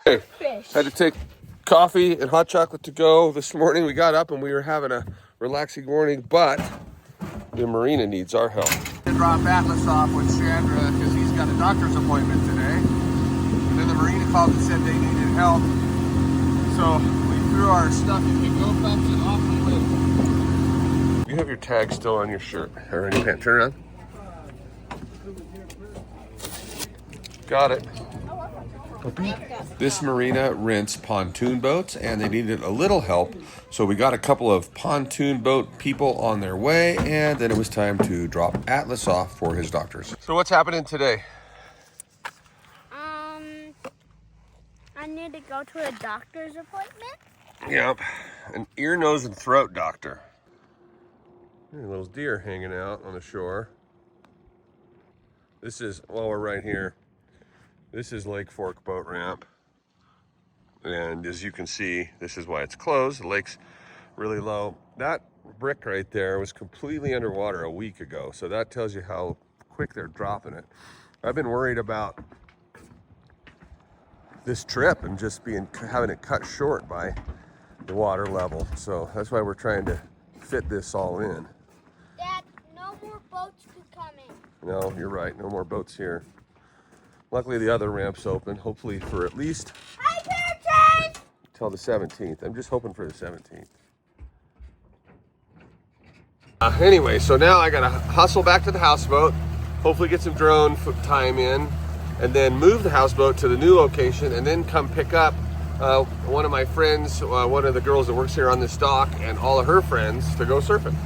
Hey, Fish. had to take coffee and hot chocolate to go this morning. We got up and we were having a relaxing morning, but the marina needs our help. I dropped Atlas off with Chandra because he's got a doctor's appointment today. And then the marina called and said they needed help. So we threw our stuff in the GoPups and off we went. You have your tag still on your shirt or in your pants. Turn around. Got it. This marina rents pontoon boats and they needed a little help. So we got a couple of pontoon boat people on their way and then it was time to drop Atlas off for his doctors. So what's happening today? I need to go to a doctor's appointment. Yep, an ear, nose, and throat doctor. There's a little deer hanging out on the shore. This is, well, we're right here. This is Lake Fork Boat Ramp. And as you can see, this is why it's closed. The lake's really low. That brick right there was completely underwater a week ago. So that tells you how quick they're dropping it. I've been worried about this trip and just having it cut short by the water level. So that's why we're trying to fit this all in. Dad, no more boats could come in. No, you're right. No more boats here. Luckily, the other ramp's open, hopefully for at least till the 17th. I'm just hoping for the 17th. Anyway, so now I gotta hustle back to the houseboat, hopefully get some drone time in, and then move the houseboat to the new location, and then come pick up one of my friends, one of the girls that works here on this dock, and all of her friends to go surfing.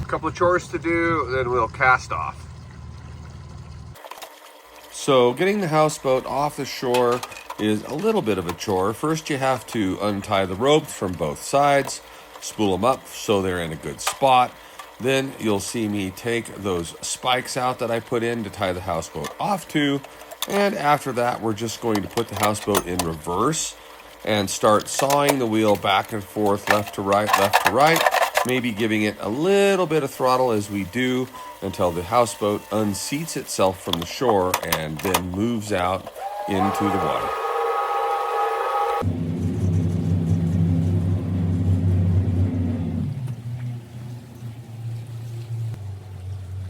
A couple of chores to do, then we'll cast off. So getting the houseboat off the shore is a little bit of a chore. First, you have to untie the ropes from both sides, spool them up so they're in a good spot. Then you'll see me take those spikes out that I put in to tie the houseboat off to. And after that, we're just going to put the houseboat in reverse and start sawing the wheel back and forth, left to right, maybe giving it a little bit of throttle as we do until the houseboat unseats itself from the shore and then moves out into the water.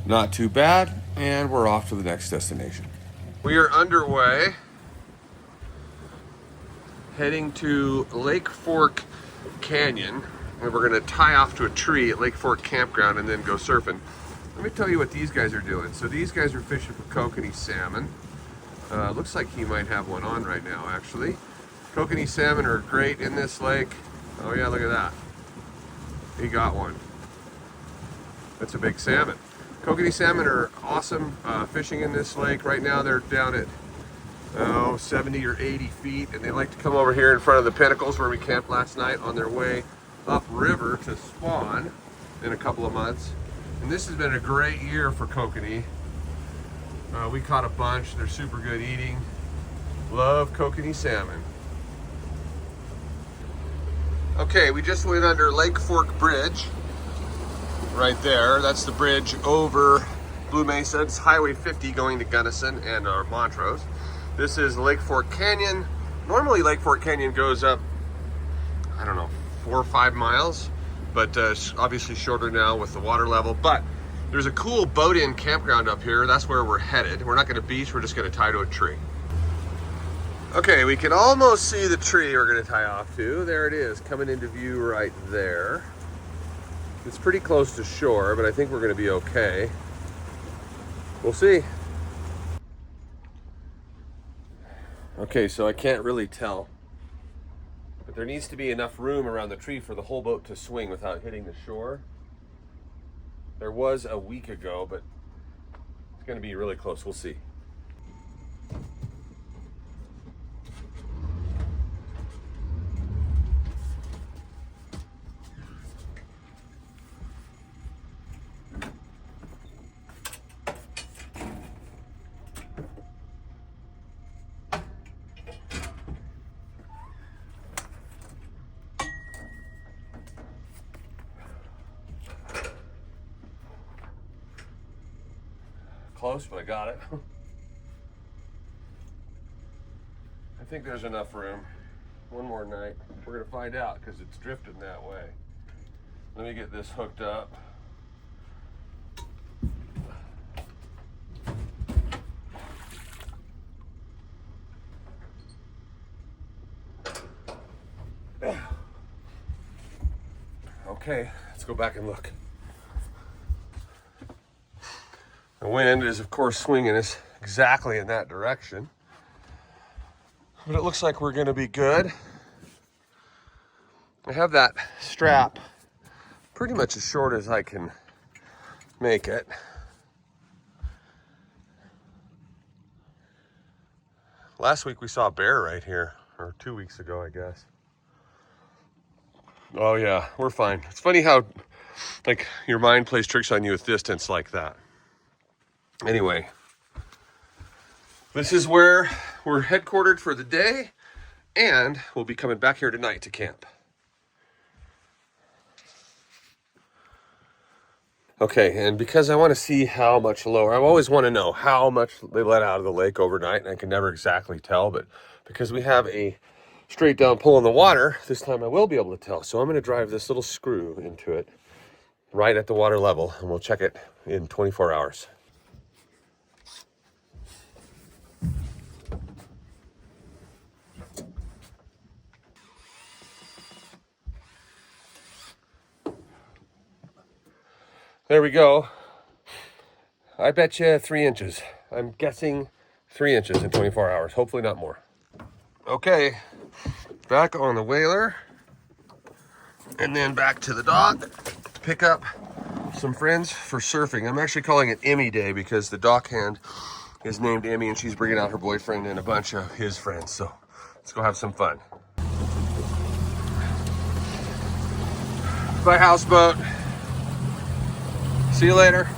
Not too bad, and we're off to the next destination. We are underway, heading to Lake Fork Canyon, and we're gonna tie off to a tree at Lake Fork Campground and then go surfing. Let me tell you what these guys are doing. So these guys are fishing for kokanee salmon. Looks like he might have one on right now, actually. Kokanee salmon are great in this lake. Oh yeah, look at that. He got one. That's a big salmon. Kokanee salmon are awesome fishing in this lake. Right now they're down at 70 or 80 feet, and they like to come over here in front of the pinnacles where we camped last night on their way upriver to spawn in a couple of months. And this has been a great year for kokanee. We caught a bunch. They're super good eating. Love kokanee salmon. Okay, we just went under Lake Fork Bridge. Right there, that's the bridge over Blue Mesa. It's Highway 50 going to Gunnison and Montrose. This is Lake Fork Canyon. Normally Lake Fork Canyon goes up, I don't know, 4 or 5 miles, but it's obviously shorter now with the water level. But there's a cool boat-in campground up here. That's where we're headed. We're not gonna beach, we're just gonna tie to a tree. Okay, we can almost see the tree we're gonna tie off to. There it is, coming into view right there. It's pretty close to shore, but I think we're gonna be okay. We'll see. Okay, so I can't really tell, but there needs to be enough room around the tree for the whole boat to swing without hitting the shore. There was a week ago, but it's gonna be really close. We'll see. Close, but I got it. I think there's enough room. One more night. We're gonna find out because it's drifting that way. Let me get this hooked up. Okay, let's go back and look. The wind is, of course, swinging us exactly in that direction. But it looks like we're going to be good. I have that strap pretty much as short as I can make it. Last week we saw a bear right here, or 2 weeks ago, I guess. Oh yeah, we're fine. It's funny how, like, your mind plays tricks on you with distance like that. Anyway, this is where we're headquartered for the day, and we'll be coming back here tonight to camp. Okay, and because I want to see how much lower, I always want to know how much they let out of the lake overnight, and I can never exactly tell, but because we have a straight down pull in the water, this time I will be able to tell. So I'm going to drive this little screw into it right at the water level, and we'll check it in 24 hours. There we go. I bet you 3 inches. I'm guessing 3 inches in 24 hours. Hopefully not more. Okay, back on the whaler. And then back to the dock to pick up some friends for surfing. I'm actually calling it Emmy Day because the dock hand is named Emmy and she's bringing out her boyfriend and a bunch of his friends. So let's go have some fun. Bye, houseboat. See you later.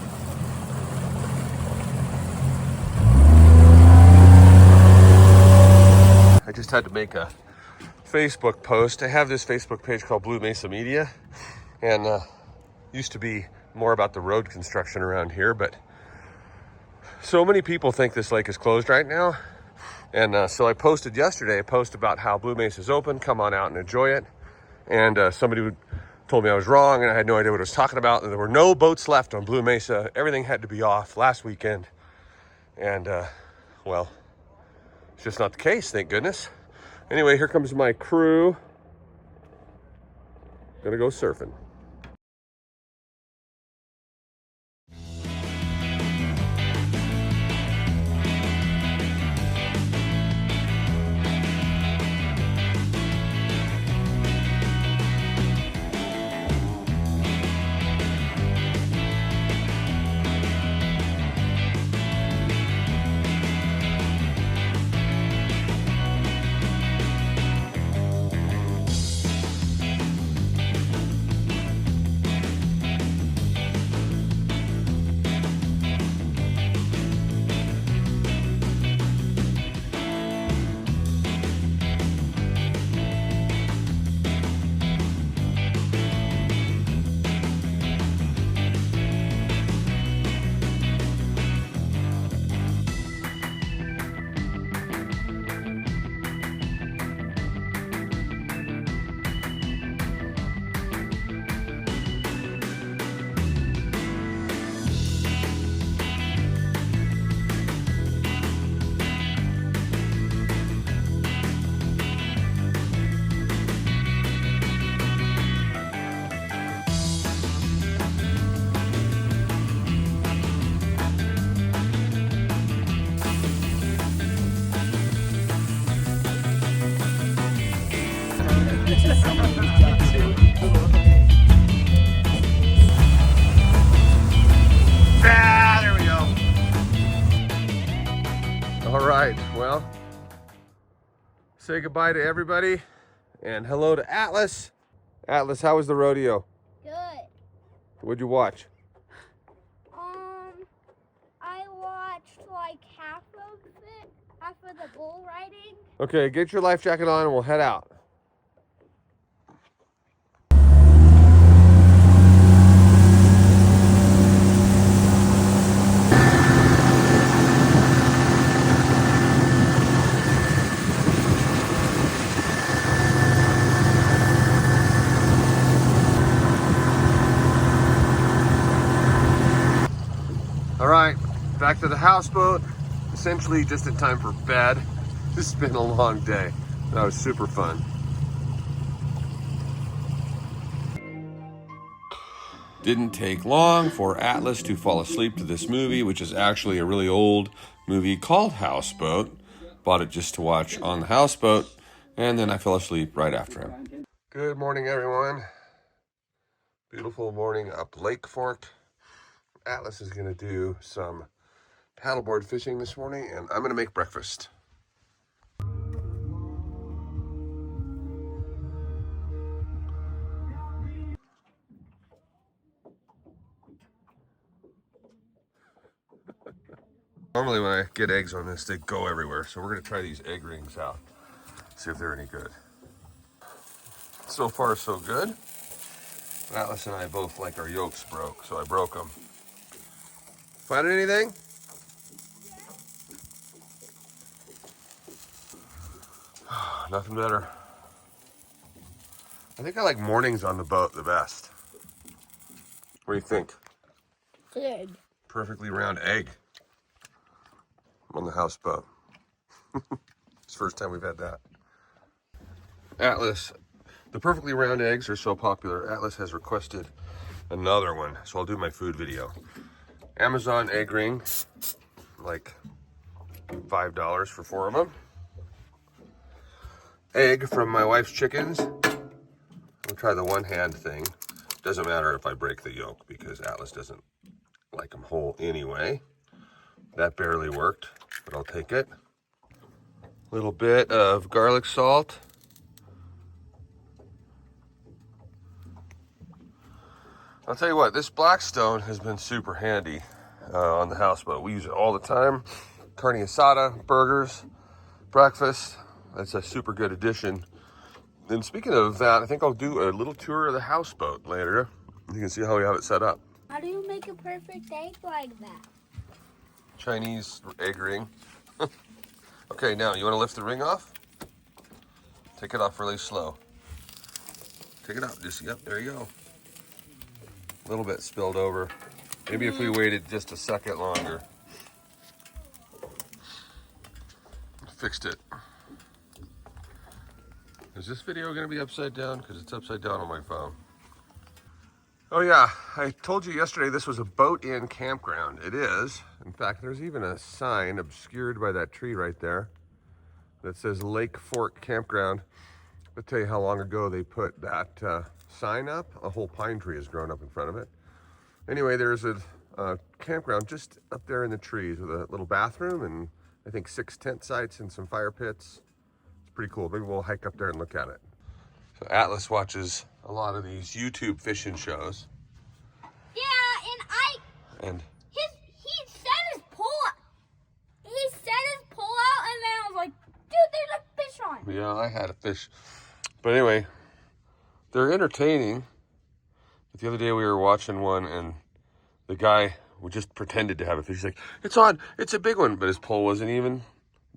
I just had to make a Facebook post. I have this Facebook page called Blue Mesa Media, and used to be more about the road construction around here, but so many people think this lake is closed right now. And so I posted yesterday a post about how Blue Mesa is open, come on out and enjoy it. And somebody told me I was wrong and I had no idea what I was talking about. And there were no boats left on Blue Mesa. Everything had to be off last weekend. And well, it's just not the case, thank goodness. Anyway, here comes my crew. Gonna go surfing. There we go. All right, well, say goodbye to everybody and hello to Atlas. Atlas, how was the rodeo? Good. What'd you watch? I watched like half of it, half of the bull riding. Okay, get your life jacket on and we'll head out. back to the houseboat, essentially just in time for bed. This has been a long day. That was super fun. Didn't take long for Atlas to fall asleep to this movie, which is actually a really old movie called Houseboat. Bought it just to watch on the houseboat, and then I fell asleep right after him. Good morning, everyone. Beautiful morning up Lake Fork. Atlas is going to do some paddleboard fishing this morning, and I'm going to make breakfast. Normally when I get eggs on this, they go everywhere, so we're going to try these egg rings out, see if they're any good. So far, so good. Atlas and I both like our yolks broke, so I broke them. Find anything? Nothing better. I think I like mornings on the boat the best. What do you think? Good. Perfectly round egg on the houseboat. It's the first time we've had that. Atlas, the perfectly round eggs are so popular, Atlas has requested another one, so I'll do my food video. Amazon egg ring, like $5 for 4 of them. Egg from my wife's chickens. We'll try the one hand thing. Doesn't matter if I break the yolk because Atlas doesn't like them whole anyway. That barely worked, but I'll take it. Little bit of garlic salt. I'll tell you what, this Blackstone has been super handy on the houseboat. We use it all the time. Carne asada, burgers, breakfast. That's a super good addition. And speaking of that, I think I'll do a little tour of the houseboat later. You can see how we have it set up. How do you make a perfect egg like that? Chinese egg ring. Okay, now you want to lift the ring off? Take it off really slow. Take it out, just, yep, there you go. A little bit spilled over. Maybe if we waited just a second longer. Fixed it. Is this video going to be upside down? Because it's upside down on my phone. Oh yeah, I told you yesterday this was a boat-in campground. It is. In fact, there's even a sign obscured by that tree right there that says Lake Fork Campground. I'll tell you how long ago they put that sign up. A whole pine tree has grown up in front of it. Anyway, there's a campground just up there in the trees with a little bathroom and I think 6 tent sites and some fire pits. It's pretty cool. Maybe we'll hike up there and look at it. So Atlas watches a lot of these YouTube fishing shows. Yeah, And he set his pole out and then I was like, dude, there's a fish on. yeah, I had a fish. But anyway, they're entertaining. But the other day we were watching one and the guy just pretended to have a fish. He's like, it's on, it's a big one. But his pole wasn't even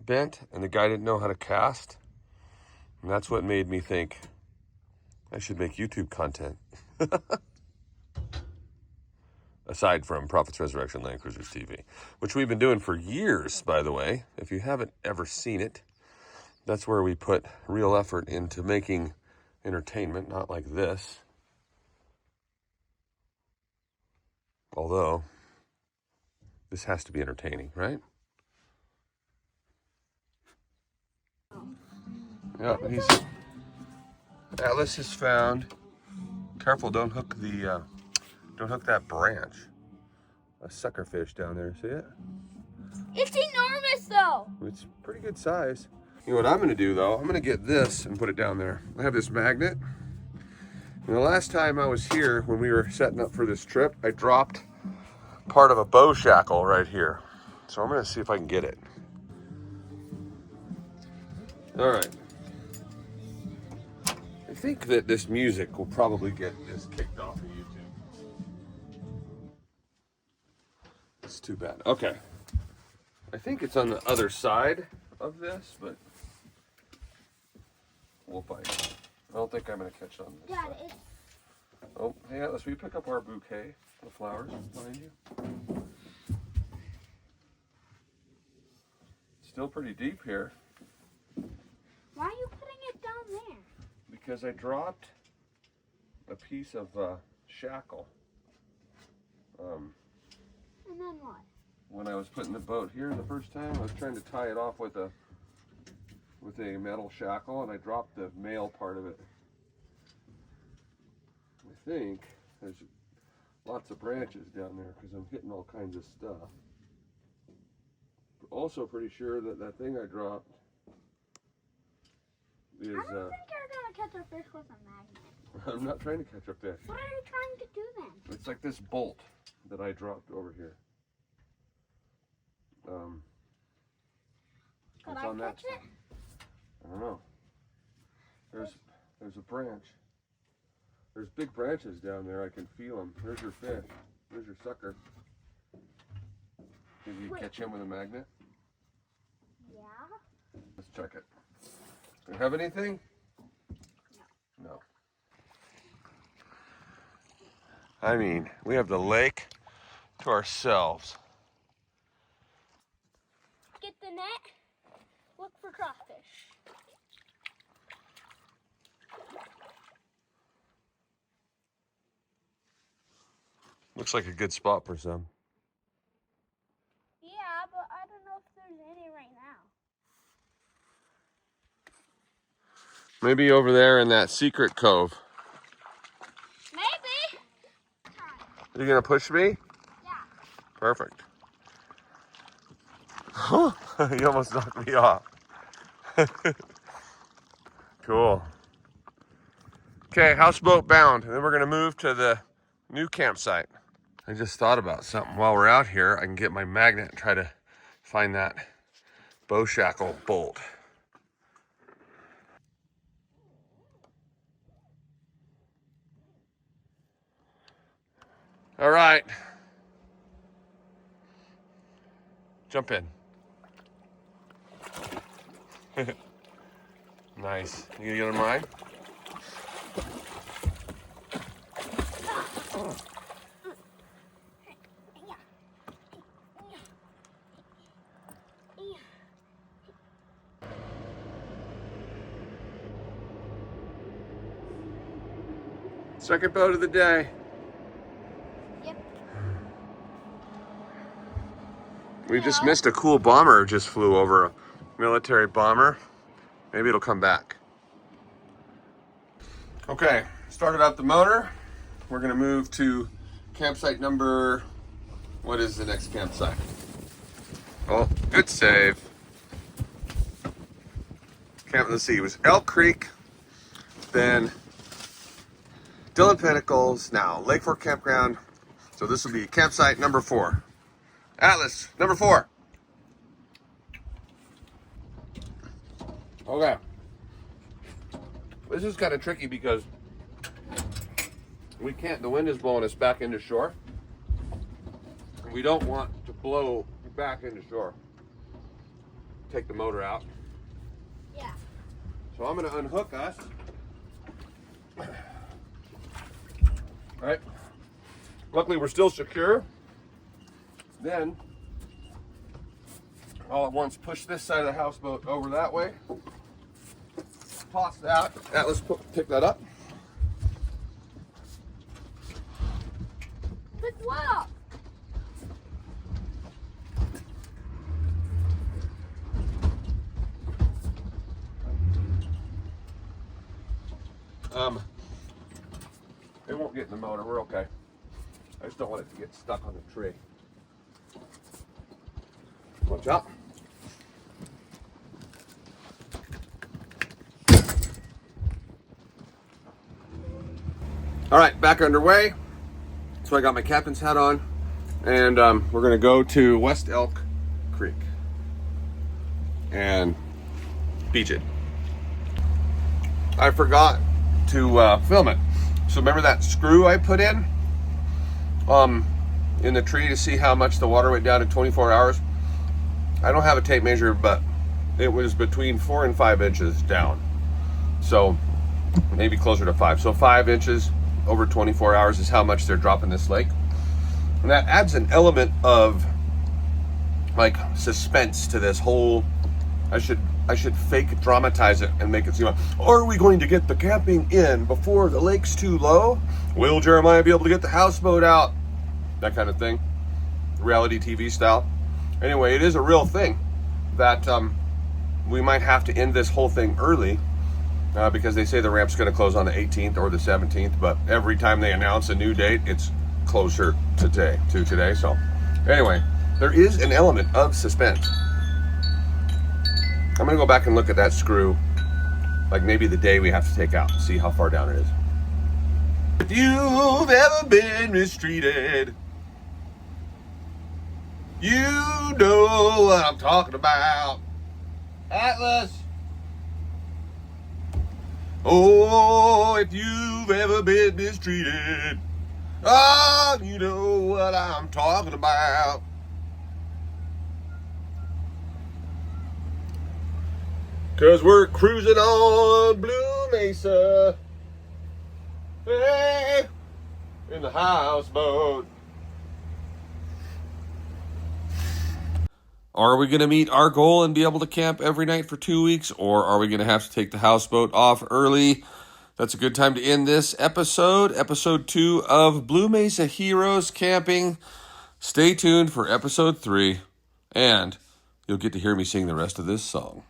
bent and the guy didn't know how to cast. And that's what made me think I should make YouTube content. Aside from Prophet's Resurrection Land Cruisers TV, which we've been doing for years, by the way. If you haven't ever seen it, that's where we put real effort into making entertainment, not like this. Although, this has to be entertaining, right? Yeah, Atlas has found. Careful, don't hook that branch. A sucker fish down there, see it? It's enormous though. It's pretty good size. You know what I'm gonna do though? I'm gonna get this and put it down there. I have this magnet. And the last time I was here, when we were setting up for this trip, I dropped part of a bow shackle right here. So I'm gonna see if I can get it. All right. I think that this music will probably get this kicked off of YouTube. It's too bad. Okay. I think it's on the other side of this, but we'll find out. I don't think I'm going to catch on this Dad, side. Oh, hey Atlas, will you pick up our bouquet of flowers behind you? still pretty deep here. Why are you putting it down there? Because I dropped a piece of shackle. And then what? When I was putting the boat here the first time, I was trying to tie it off with a metal shackle, and I dropped the male part of it. I think there's lots of branches down there because I'm hitting all kinds of stuff. Also pretty sure that that thing I dropped is... I don't think you're going to catch a fish with a magnet. I'm not trying to catch a fish. What are you trying to do then? It's like this bolt that I dropped over here. Could it's I on that catch it? side. I don't know. There's a branch. There's big branches down there. I can feel them. There's your fish. There's your sucker. Did you catch him with a magnet? Yeah. Let's check it. Do you have anything? No. I mean, we have the lake to ourselves. Get the net. Look for crawfish. Looks like a good spot for some. Yeah, but I don't know if there's any right now. Maybe over there in that secret cove. Maybe. Are you gonna push me? Yeah. Perfect. You almost knocked me off. Cool. Okay, houseboat bound. And then we're gonna move to the new campsite. I just thought about something. While we're out here, I can get my magnet and try to find that bow shackle bolt. All right. Jump in. Nice. You gonna get on mine? Second boat of the day. Yep. We just missed a cool bomber just flew over, a military bomber. Maybe it'll come back. Okay, started up the motor. We're gonna move to campsite number, what is the next campsite? Oh, good save. Let's see, it was Elk Creek, then Dillon Pinnacles, now Lake Fork Campground. So this will be campsite number 4. Atlas, number 4. Okay. This is kind of tricky because we can't, the wind is blowing us back into shore. And we don't want to blow back into shore. Take the motor out. Yeah. So I'm gonna unhook us. Right? Luckily we're still secure. Then, all at once, push this side of the houseboat over that way. Toss that. Let's pick that up. Pick what up? It won't get in the motor. We're okay. I just don't want it to get stuck on the tree. Watch out. All right, back underway. So I got my captain's hat on, and we're gonna go to West Elk Creek and beach it. I forgot to film it. So remember that screw I put in the tree to see how much the water went down in 24 hours? I don't have a tape measure, but it was between 4 and 5 inches down. So maybe closer to 5. So 5 inches over 24 hours is how much they're dropping this lake. And that adds an element of like suspense to this whole I should fake dramatize it and make it seem like, are we going to get the camping in before the lake's too low? Will Jeremiah be able to get the houseboat out? That kind of thing. Reality TV style. Anyway, it is a real thing that we might have to end this whole thing early because they say the ramp's going to close on the 18th or the 17th, but every time they announce a new date, it's closer to today. So anyway, there is an element of suspense. I'm going to go back and look at that screw, like maybe the day we have to take out, see how far down it is. If you've ever been mistreated, you know what I'm talking about. Atlas. Oh, if you've ever been mistreated, oh, you know what I'm talking about. Cause we're cruising on Blue Mesa, hey, in the houseboat. Are we going to meet our goal and be able to camp every night for 2 weeks, or are we going to have to take the houseboat off early? That's a good time to end this episode, episode 2 of Blue Mesa Heroes Camping. Stay tuned for episode 3, and you'll get to hear me sing the rest of this song.